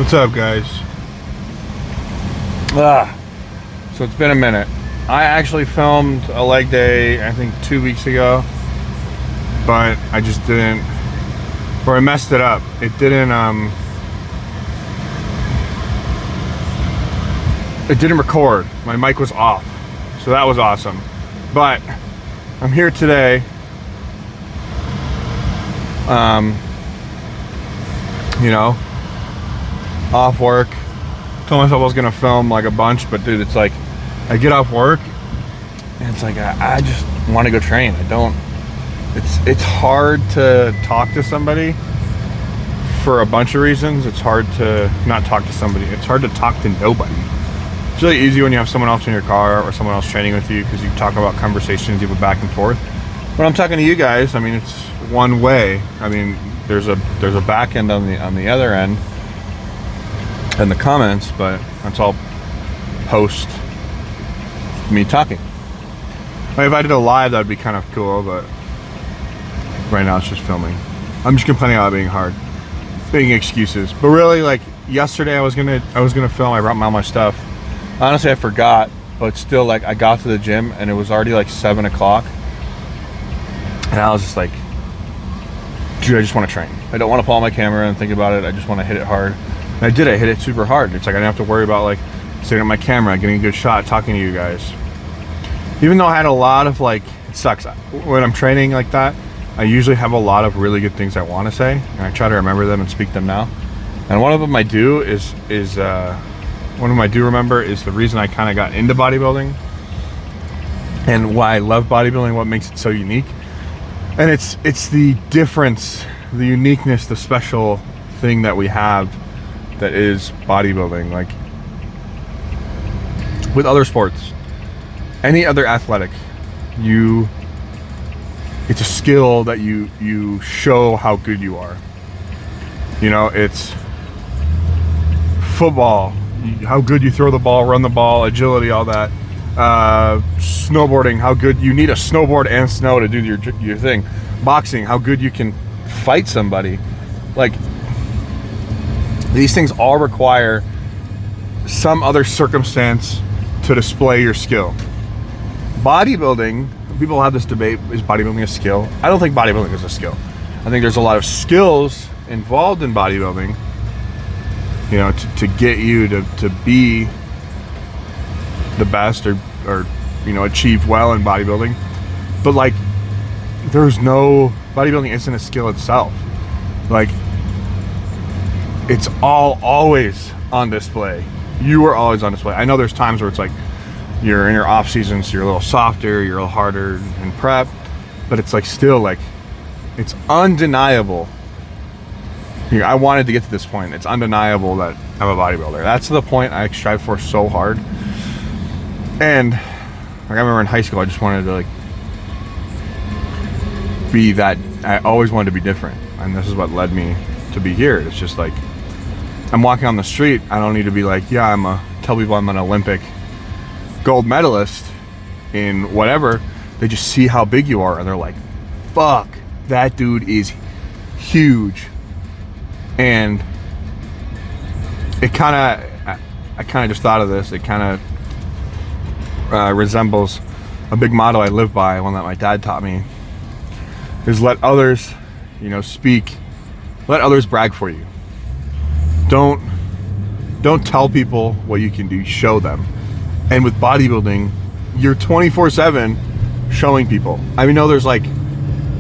What's up, guys? So it's been a minute. I actually filmed a leg day, I think 2 weeks ago, but I just didn't, or I messed it up. It didn't record. My mic was off, so that was awesome. But I'm here today. Off work. Told myself I was gonna film like a bunch, but dude, it's like I get off work and it's like I just want to go train. It's hard to talk to somebody for a bunch of reasons. It's hard to not talk to somebody. It's hard to talk to nobody. It's really easy when you have someone else in your car or someone else training with you because you talk about conversations, you have a back and forth. When I'm talking to you guys, I mean, it's one way. I mean, there's a back end on the other end in the comments, but that's all post me talking. Like if I did a live, that'd be kind of cool, but right now it's just filming. I'm just complaining about being hard, making excuses. But really, like yesterday, I was gonna film. I brought all my stuff. Honestly, I forgot, but still, like I got to the gym and it was already like 7 o'clock, and I was just like, dude, I just want to train. I don't want to pull out my camera and think about it. I just want to hit it hard. And I did. I hit it super hard. It's like I didn't have to worry about like setting up my camera, getting a good shot, talking to you guys. Even though I had a lot of like, it sucks when I'm training like that. I usually have a lot of really good things I want to say, and I try to remember them and speak them now. And one of them I do remember is the reason I kind of got into bodybuilding and why I love bodybuilding, what makes it so unique. And it's the difference, the uniqueness, the special thing that we have that is bodybuilding. Like with other sports, any other athletic, it's a skill that you show how good you are. You know, it's football, how good you throw the ball, run the ball, agility, all that. Snowboarding, how good you need a snowboard and snow to do your thing. Boxing, how good you can fight somebody. Like these things all require some other circumstance to display your skill. Bodybuilding, people have this debate, is bodybuilding a skill? I don't think bodybuilding is a skill. I think there's a lot of skills involved in bodybuilding, you know, to get you to be the best or you know, achieve well in bodybuilding. But like bodybuilding isn't a skill itself. Like it's always on display. You are always on display. I know there's times where it's like you're in your off season, so you're a little softer, you're a little harder in prep, but it's like still like it's undeniable. I wanted to get to this point. It's undeniable that I'm a bodybuilder. That's the point I strive for so hard. And like I remember in high school, I just wanted to like be that. I always wanted to be different, and this is what led me to be here. It's just like I'm walking on the street. I don't need to be like, yeah, tell people I'm an Olympic gold medalist in whatever. They just see how big you are, and they're like, fuck, that dude is huge. And I kind of just thought of this. It kind of resembles a big motto I live by, one that my dad taught me, is let others, speak. Let others brag for you. Don't tell people what you can do, show them. And with bodybuilding, you're 24/7 showing people. I mean, there's like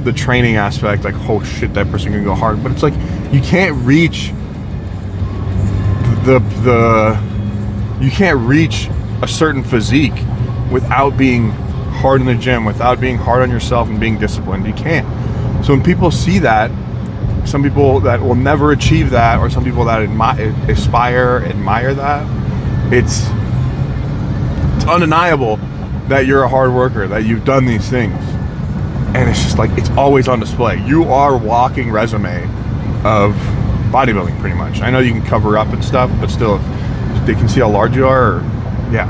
the training aspect, like, oh shit, that person can go hard, but it's like you can't reach you can't reach a certain physique without being hard in the gym, without being hard on yourself and being disciplined. You can't. So when people see that, some people that will never achieve that, or some people that admire that, it's undeniable that you're a hard worker, that you've done these things. And it's just like, it's always on display. You are a walking resume of bodybuilding, pretty much. I know you can cover up and stuff, but still, if they can see how large you are, yeah.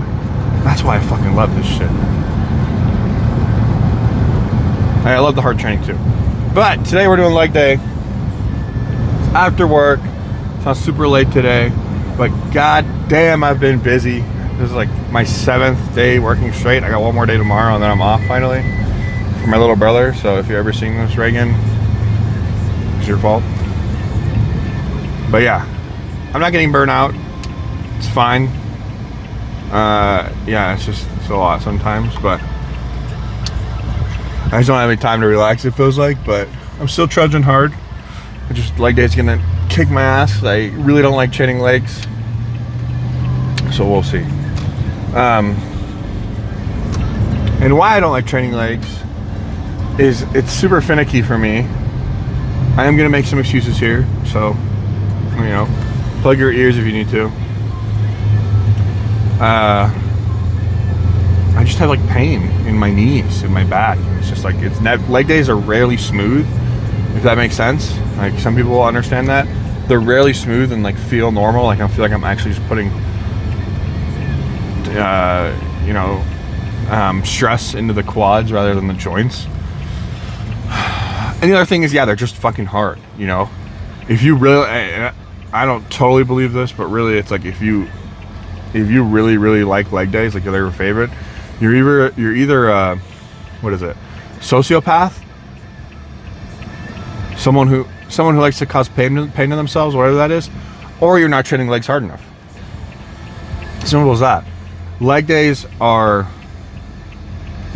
That's why I fucking love this shit. I love the hard training too. But today we're doing leg day. It's after work. It's not super late today. But god damn, I've been busy. This is like my 7th day working straight. I got one more day tomorrow and then I'm off finally for my little brother. So if you're ever seeing this, Reagan, it's your fault. But yeah, I'm not getting burnt out. It's fine. Yeah, it's a lot sometimes, but I just don't have any time to relax, it feels like. But I'm still trudging hard. Leg day's gonna kick my ass. I really don't like training legs, so we'll see. And why I don't like training legs is it's super finicky for me. I am gonna make some excuses here, so you know, plug your ears if you need to. I just have like pain in my knees and my back. It's just like leg days are rarely smooth, if that makes sense. Like some people will understand that. They're rarely smooth and like feel normal. Like I feel like I'm actually just putting stress into the quads rather than the joints. And the other thing is, yeah, they're just fucking hard, you know. If you really, I don't totally believe this, but really it's like if you really, really like leg days, like they're your favorite, you're either what is it, sociopath, someone who likes to cause pain to themselves, whatever that is, or you're not training legs hard enough. Simple as that. Leg days are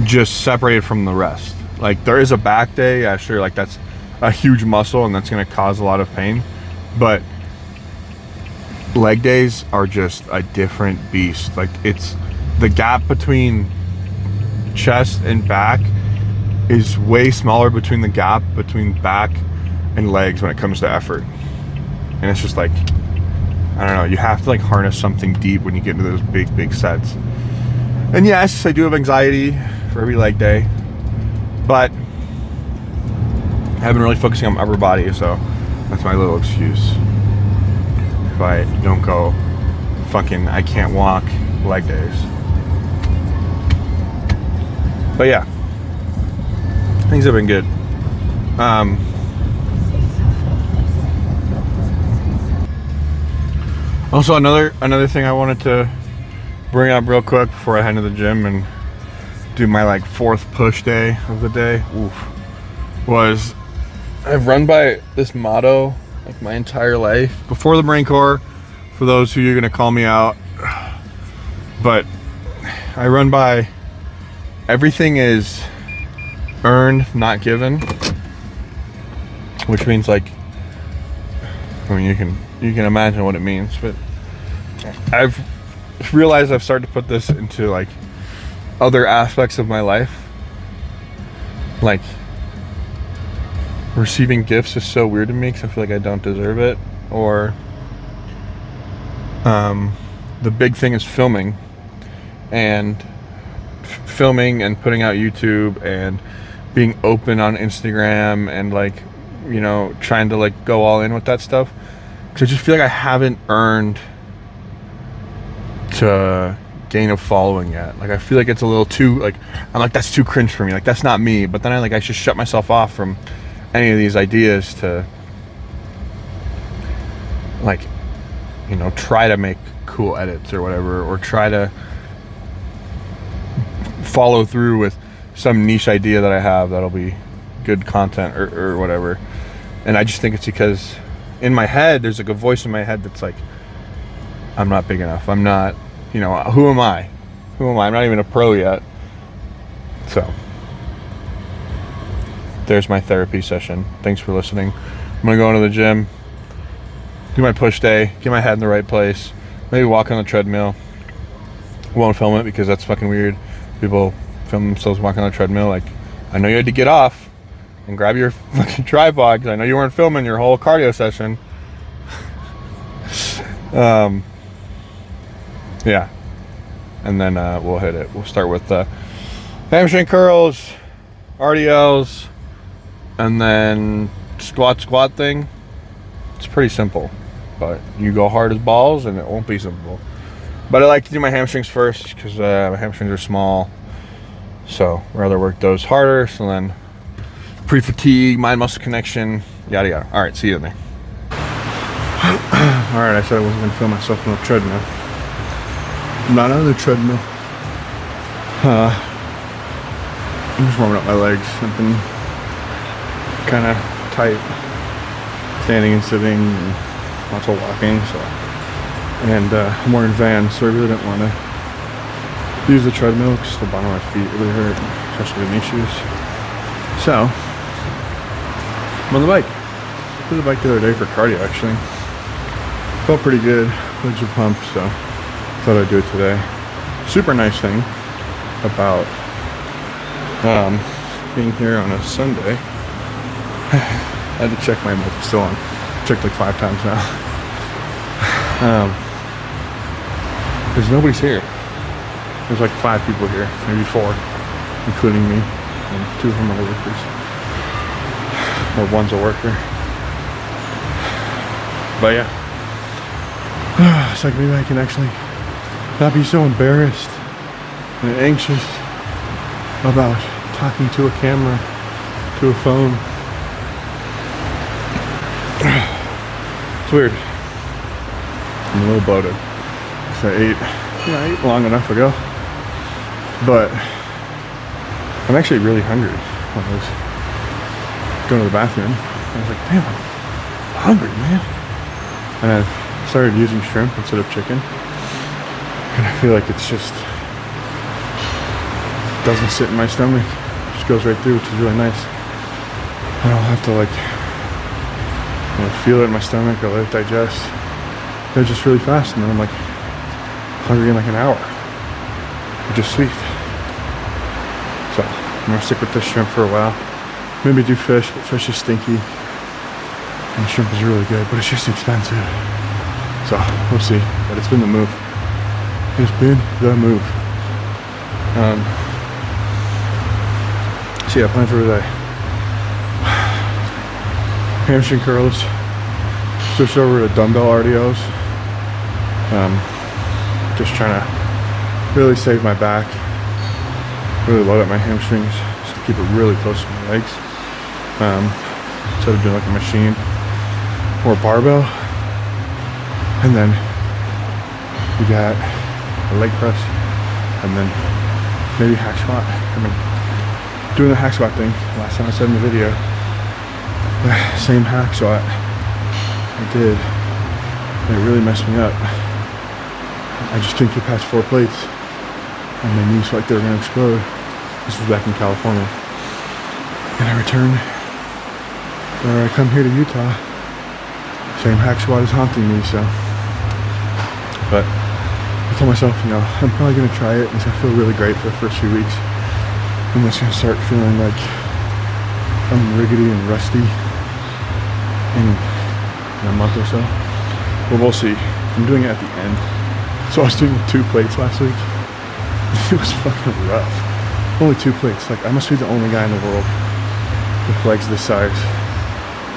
just separated from the rest. Like there is a back day, yeah, sure, like that's a huge muscle and that's going to cause a lot of pain, but leg days are just a different beast. Like it's the gap between chest and back is way smaller between the gap between back and legs when it comes to effort. And it's just like, I don't know, you have to like harness something deep when you get into those big sets. And yes, I do have anxiety for every leg day, but I've been really focusing on my upper body, so that's my little excuse. If I don't go fucking I can't walk leg days. But yeah, things have been good. Also another thing I wanted to bring up real quick before I head to the gym and do my like 4th push day of the day, was I've run by this motto like my entire life before the Marine Corps, for those who are gonna call me out, but I run by everything is earned, not given, which means like, I mean, you can imagine what it means, but I've realized I've started to put this into like other aspects of my life. Like receiving gifts is so weird to me because I feel like I don't deserve it. Or the big thing is filming and putting out YouTube and being open on Instagram and like, you know, trying to like go all in with that stuff, because I just feel like I haven't earned to gain a following yet. Like I feel like it's a little too like, I'm like, that's too cringe for me, like that's not me. But then I just shut myself off from any of these ideas to like, you know, try to make cool edits or whatever, or try to follow through with some niche idea that I have that'll be good content or whatever. And I just think it's because in my head there's like a voice in my head that's like, I'm not big enough, I'm not, you know, who am I, I'm not even a pro yet. So there's my therapy session. Thanks for listening. I'm gonna go into the gym, do my push day, get my head in the right place, maybe walk on the treadmill. Won't film it because that's fucking weird. People film themselves walking on the treadmill. Like, I know you had to get off and grab your fucking tripod because I know you weren't filming your whole cardio session. Yeah, and then we'll hit it. We'll start with hamstring curls, RDLs, and then squat thing. It's pretty simple, but you go hard as balls and it won't be simple. But I like to do my hamstrings first because my hamstrings are small, so I'd rather work those harder. So then pre-fatigue, mind muscle connection, yada yada. All right, see you in there. Alright, I said I wasn't going to film myself on a treadmill. I'm not on the treadmill. I'm just warming up my legs. I've been kind of tight, standing and sitting, and lots of walking. So, and I'm wearing Vans, so I really didn't want to use the treadmill because the bottom of my feet really hurt, especially the knee shoes. So, I'm on the bike. I did the bike the other day for cardio, actually. Felt pretty good, legs were pumped, so thought I'd do it today. Super nice thing about being here on a Sunday. I had to check my mic, still on. Checked like 5 times now. Because nobody's here. There's like 5 people here, maybe 4, including me, and 2 of them are workers. Or one's a worker. But yeah. It's like maybe I can actually not be so embarrassed and anxious about talking to a camera, to a phone. It's weird. I'm a little bloated. So I ate long enough ago. But I'm actually really hungry when I was going to the bathroom. I was like, damn, I'm hungry, man. And I've started using shrimp instead of chicken. And I feel like it's just doesn't sit in my stomach. It just goes right through, which is really nice. I don't have to like feel it in my stomach or let it digest. They're just really fast, and then I'm like hungry in like an hour. Which is sweet. So I'm gonna stick with this shrimp for a while. Maybe do fish, but fish is stinky. And shrimp is really good, but it's just expensive. So we'll see. But it's been the move. It's been the move. So yeah, plan for today. Hamstring curls. Switch over to dumbbell RDOs. Just trying to really save my back. Really load up my hamstrings. So keep it really close to my legs. Instead of doing like a machine or barbell. And then we got a leg press, and then maybe hack squat. I mean, doing the hack squat thing, last time I said in the video, the same hack squat I did, and it really messed me up. I just couldn't get past 4 plates, and my knees felt like they were gonna explode. This was back in California. And I returned, or I come here to Utah, same hack squat is haunting me, so. But I told myself, I'm probably gonna try it. It's gonna feel really great for the first few weeks. I'm just gonna start feeling like I'm rickety and rusty in a month or so. But we'll see. I'm doing it at the end. So I was doing 2 plates last week. It was fucking rough. Only 2 plates. Like, I must be the only guy in the world with legs this size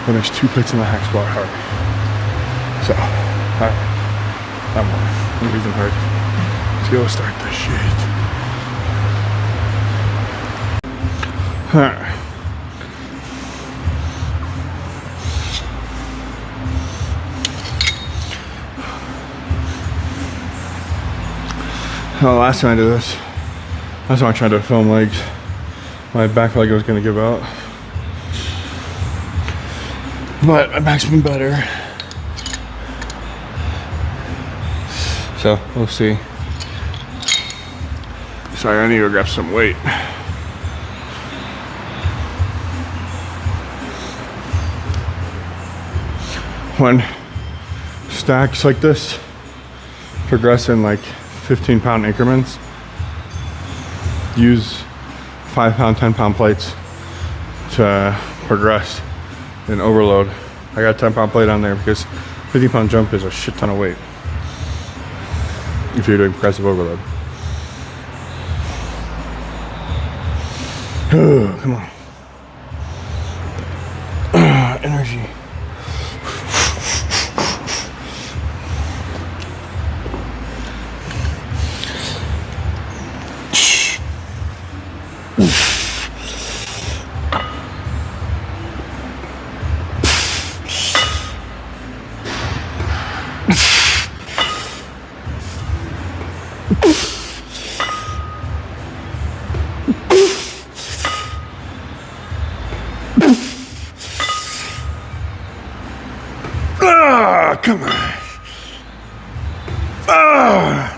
that makes 2 plates in the hack squat hard. So, alright. I'm breathing hard. Let's go start this shit. Alright. Oh, last time I did this, last time I tried to film legs, my back felt like it was gonna give out. But my back's been better. So, we'll see. Sorry, I need to go grab some weight. When stacks like this progress in like 15-pound increments, use 5-pound, 10-pound plates to progress in overload. I got a 10-pound plate on there because 50-pound jump is a shit ton of weight if you're doing progressive overload. Come on. Energy. Come on. Ah.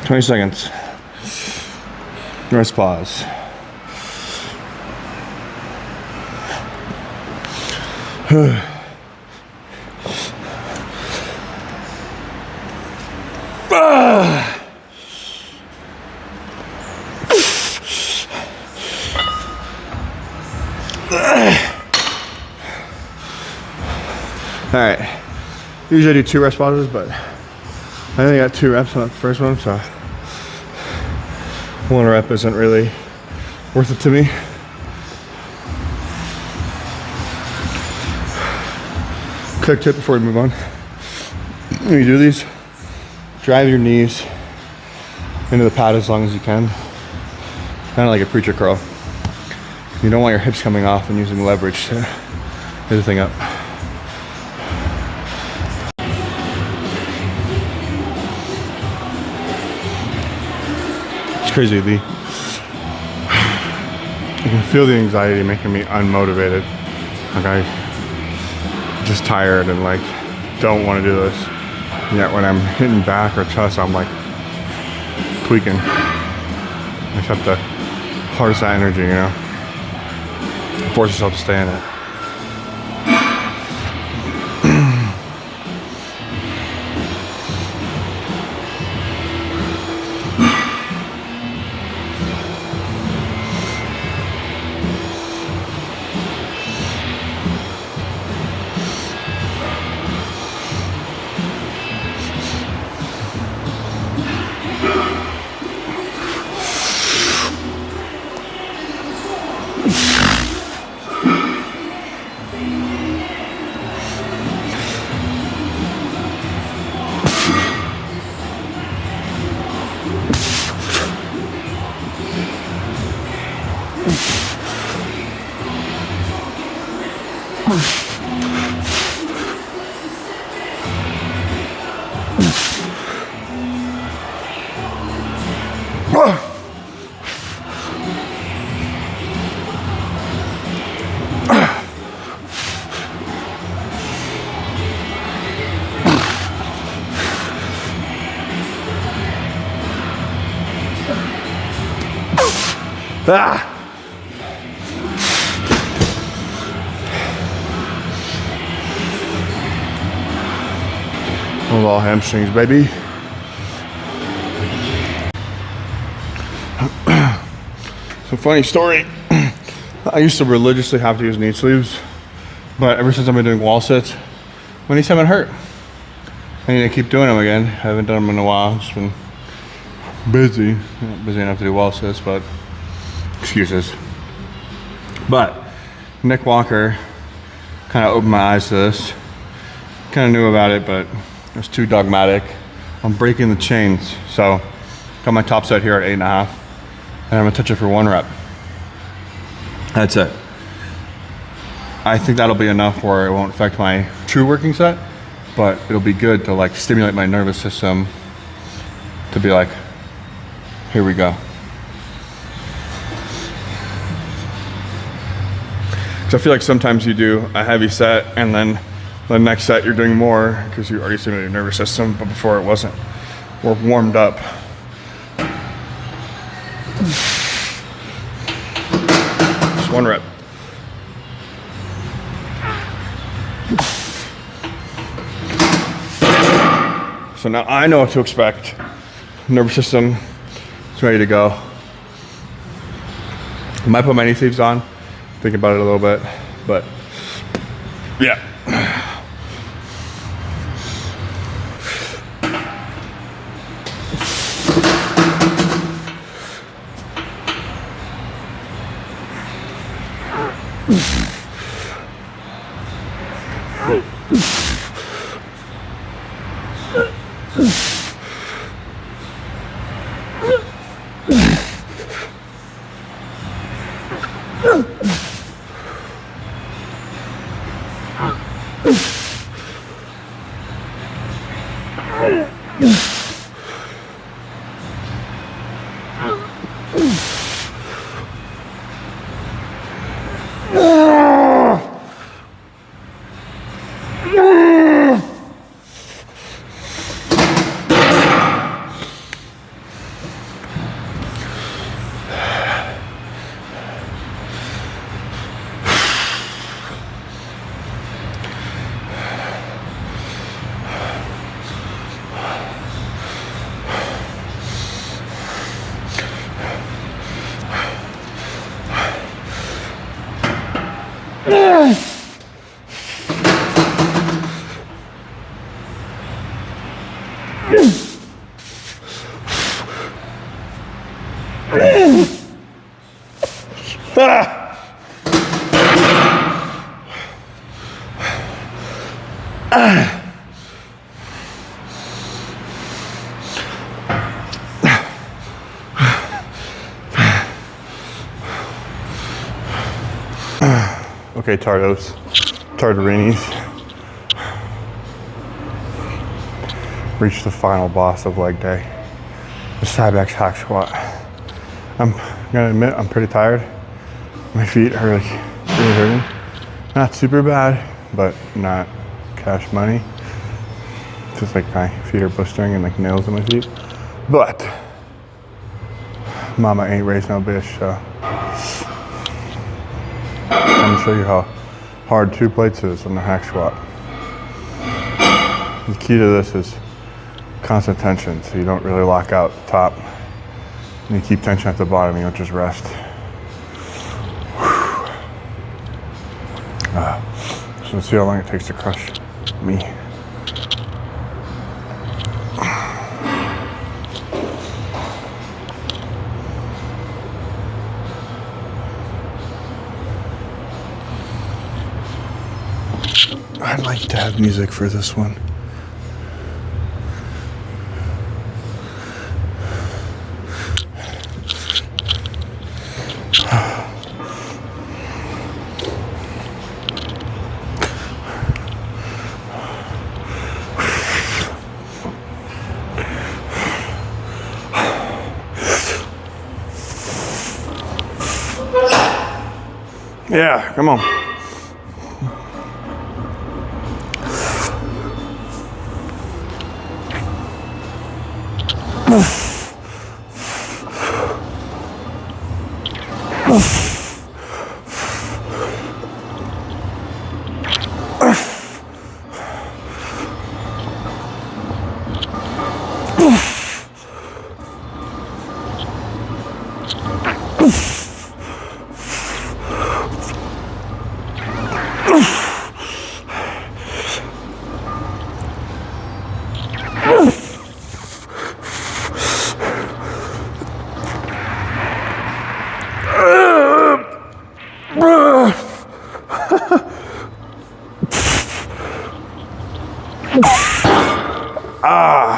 20 seconds. Rest pause. All right, usually I do 2 rest pauses, but I think I got 2 reps on the first one, so 1 rep isn't really worth it to me. Quick tip before we move on. When you do these, drive your knees into the pad as long as you can. Kind of like a preacher curl. You don't want your hips coming off and using leverage to hit the thing up. It's crazy, Lee. I can feel the anxiety making me unmotivated. Like I'm just tired and like don't want to do this. And yet when I'm hitting back or chest, I'm like tweaking. I just have to harness that energy, you know? Force yourself to stay in it. Ah! Those all hamstrings, baby. So funny story. I used to religiously have to use knee sleeves, but ever since I've been doing wall sits, my knees haven't hurt. I need to keep doing them again. I haven't done them in a while. Just been busy. Not busy enough to do wall sits, but excuses. But Nick Walker kind of opened my eyes to this. Kind of knew about it, but it was too dogmatic. I'm breaking the chains. So got my top set here at 8.5, and I'm gonna touch it for 1 rep. That's it. I think that'll be enough where it won't affect my true working set, but it'll be good to like stimulate my nervous system to be like, here we go. So I feel like sometimes you do a heavy set and then the next set you're doing more because you already stimulated your nervous system, but before it wasn't. We're warmed up. Just 1 rep. So now I know what to expect. Nervous system is ready to go. I might put my knee sleeves on, think about it a little bit, but yeah. Okay, Tardarinis. Reached the final boss of leg day, the Cybex hack squat. I'm gonna admit I'm pretty tired. My feet are like really hurting. Not super bad, but not cash money. Just like my feet are blistering and like nails in my feet. But mama ain't raised no bitch, so I'm gonna show you how hard 2 plates is on the hack squat. The key to this is constant tension, so you don't really lock out the top. And you keep tension at the bottom, you don't just rest. So let's see how long it takes to crush me. I'd like to have music for this one. Yeah, come on.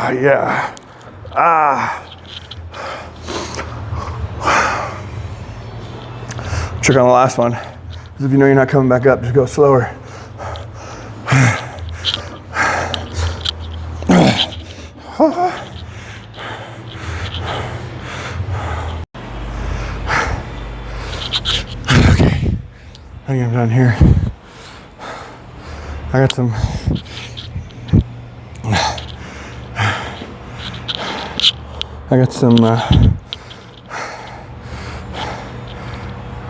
Yeah. Trick on the last one is if you know you're not coming back up, just go slower. Okay, I think I'm done here. I got some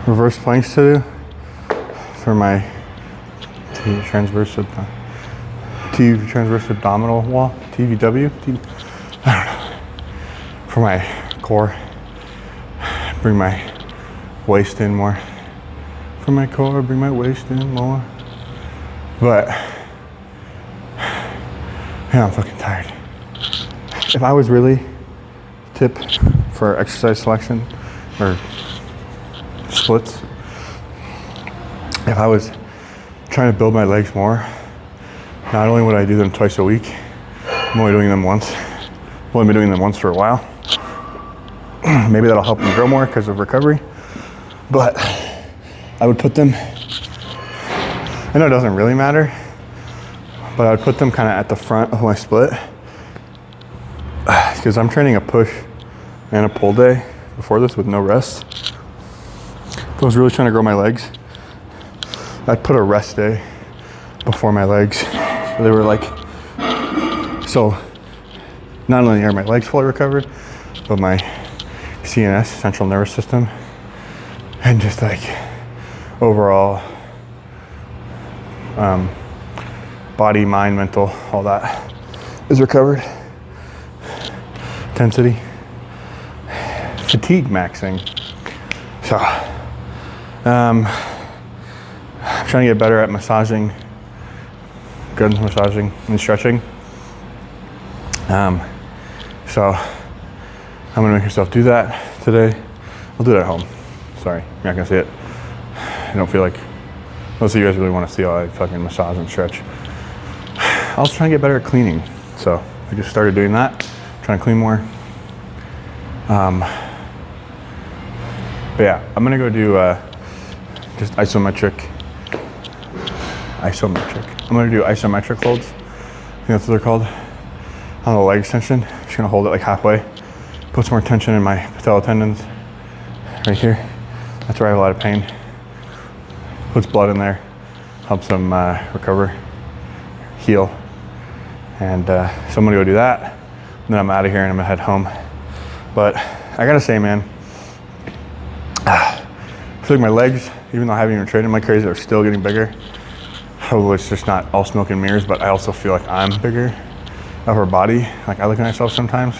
reverse planks to do for my transverse abdominal wall, TVW, I don't know, for my core. Bring my waist in more. For my core, bring my waist in more. But, yeah, I'm fucking tired. If I was really tip for exercise selection or splits, if I was trying to build my legs more, not only would I do them twice a week, I'm only doing them once. I've only been doing them once for a while. Maybe that'll help them grow more because of recovery. But I would put them, I know it doesn't really matter, but I would put them kind of at the front of my split. because I'm training a push and a pull day before this with no rest. If I was really trying to grow my legs, I'd put a rest day before my legs. So they were like, so not only are my legs fully recovered, but my CNS, central nervous system, and just like overall body, mind, mental, all that is recovered. Intensity, fatigue maxing. So I'm trying to get better at massaging, good massaging and stretching. So I'm gonna make myself do that today. I'll do it at home. Sorry, you're not gonna see it. I don't feel like most of you guys really want to see how I fucking massage and stretch. I was trying to get better at cleaning, so I just started doing that, trying to clean more. But yeah, I'm gonna go do just isometric. I'm gonna do isometric holds. I think that's what they're called. On the leg extension, just gonna hold it like halfway. Put some more tension in my patella tendons right here. That's where I have a lot of pain. Puts blood in there, helps them recover, heal. And so I'm gonna go do that. And then I'm out of here and I'm gonna head home. But I gotta say, man, I feel like my legs, even though I haven't even trained them like crazy, are still getting bigger. Hopefully it's just not all smoke and mirrors, but I also feel like I'm bigger. Upper body, like I look at myself sometimes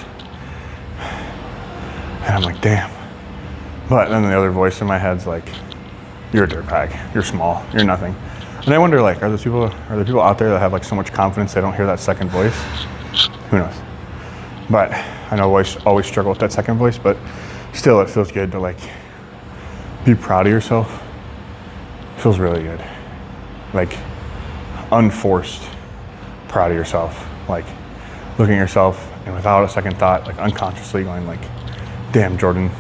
and I'm like, damn. But then the other voice in my head's like, you're a dirtbag, you're small, you're nothing. And I wonder, like, are there people out there that have like so much confidence they don't hear that second voice? Who knows? But I know I always struggle with that second voice, but still it feels good to like be proud of yourself. It feels really good. Like unforced proud of yourself. Like looking at yourself and without a second thought, like unconsciously going like, damn, Jordan,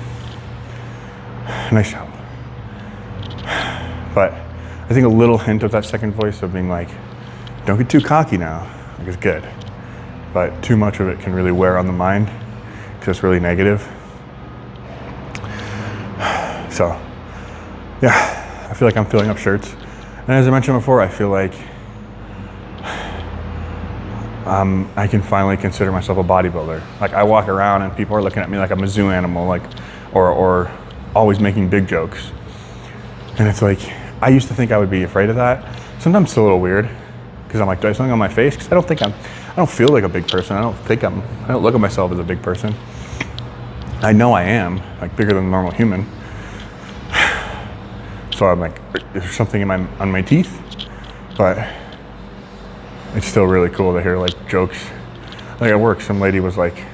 nice job. But I think a little hint of that second voice of being like, don't get too cocky now, like is good. But too much of it can really wear on the mind because it's really negative. So yeah, I feel like I'm filling up shirts. And as I mentioned before, I feel like I can finally consider myself a bodybuilder. Like I walk around and people are looking at me like I'm a zoo animal, like, or always making big jokes. And it's like, I used to think I would be afraid of that. Sometimes it's a little weird because I'm like, do I have something on my face? Because I don't feel like a big person. I don't look at myself as a big person. I know I am, like bigger than a normal human. So I'm like, is there something on my teeth? But it's still really cool to hear like jokes. Like at work, some lady was like,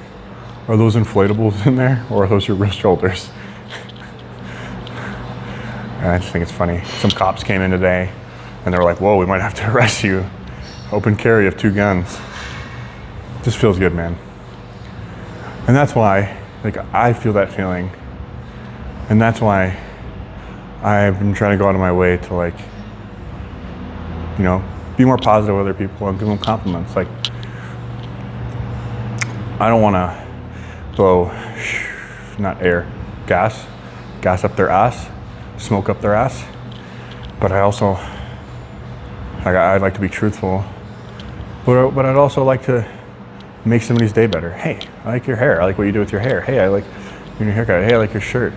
are those inflatables in there or are those your wrist shoulders? And I just think it's funny. Some cops came in today and they were like, whoa, we might have to arrest you. Open carry of 2 guns. Just feels good, man. And that's why, like, I feel that feeling. And that's why I've been trying to go out of my way to like, you know, be more positive with other people and give them compliments. Like, I don't want to blow, gas up their ass, smoke up their ass. But I also, like, I'd like to be truthful. But I'd also like to make somebody's day better. Hey, I like your hair. I like what you do with your hair. Hey, I like your haircut. Hey, I like your shirt.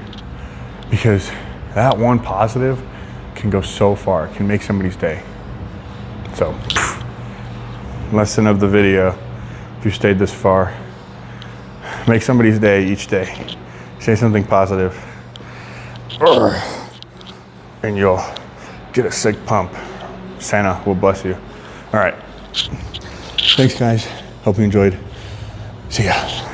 Because that one positive can go so far, can make somebody's day. So, lesson of the video, if you stayed this far, make somebody's day each day. Say something positive, and you'll get a sick pump. Santa will bless you. All right. Thanks, guys. Hope you enjoyed. See ya.